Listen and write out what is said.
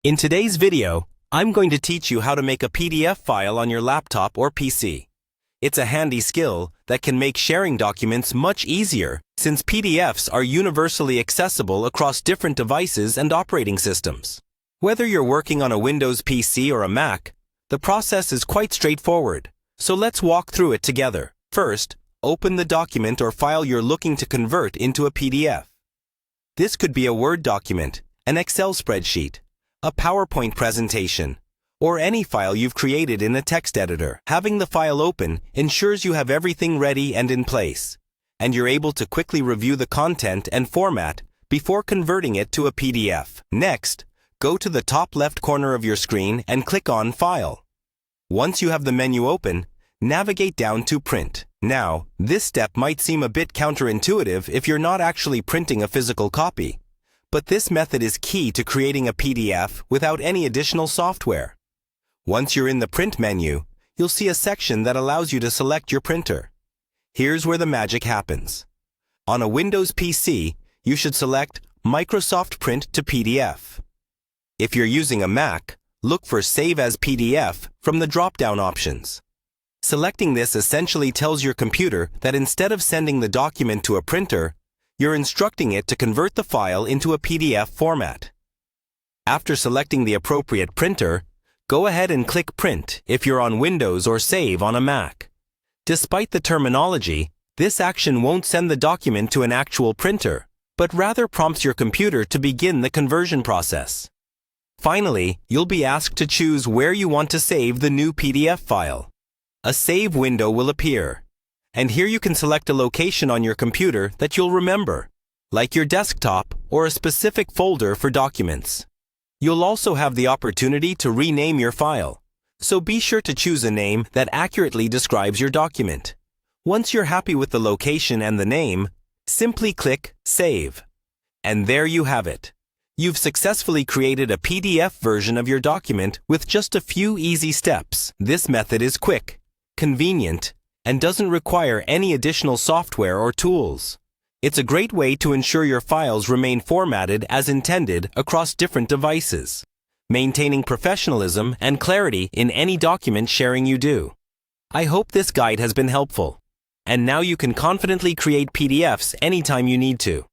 In today's video, I'm going to teach you how to make a PDF file on your laptop or PC. It's a handy skill that can make sharing documents much easier since PDFs are universally accessible across different devices and operating systems. Whether you're working on a Windows PC or a Mac, the process is quite straightforward, so let's walk through it together. First, open the document or file you're looking to convert into a PDF. This could be a Word document, an Excel spreadsheet, a PowerPoint presentation, or any file you've created in a text editor. Having the file open ensures you have everything ready and in place, and you're able to quickly review the content and format before converting it to a PDF. Next, go to the top left corner of your screen and click on File. Once you have the menu open, navigate down to Print. Now, this step might seem a bit counterintuitive if you're not actually printing a physical copy, but this method is key to creating a PDF without any additional software. Once you're in the Print menu, you'll see a section that allows you to select your printer. Here's where the magic happens. On a Windows PC, you should select Microsoft Print to PDF. If you're using a Mac, look for Save as PDF from the drop-down options. Selecting this essentially tells your computer that instead of sending the document to a printer, you're instructing it to convert the file into a PDF format. After selecting the appropriate printer, go ahead and click Print if you're on Windows or Save on a Mac. Despite the terminology, this action won't send the document to an actual printer, but rather prompts your computer to begin the conversion process. Finally, you'll be asked to choose where you want to save the new PDF file. A Save window will appear, and here you can select a location on your computer that you'll remember, like your desktop or a specific folder for documents. You'll also have the opportunity to rename your file, so be sure to choose a name that accurately describes your document. Once you're happy with the location and the name, simply click Save. And there you have it. You've successfully created a PDF version of your document with just a few easy steps. This method is quick, convenient, and doesn't require any additional software or tools. It's a great way to ensure your files remain formatted as intended across different devices, maintaining professionalism and clarity in any document sharing you do. I hope this guide has been helpful, and now you can confidently create PDFs anytime you need to.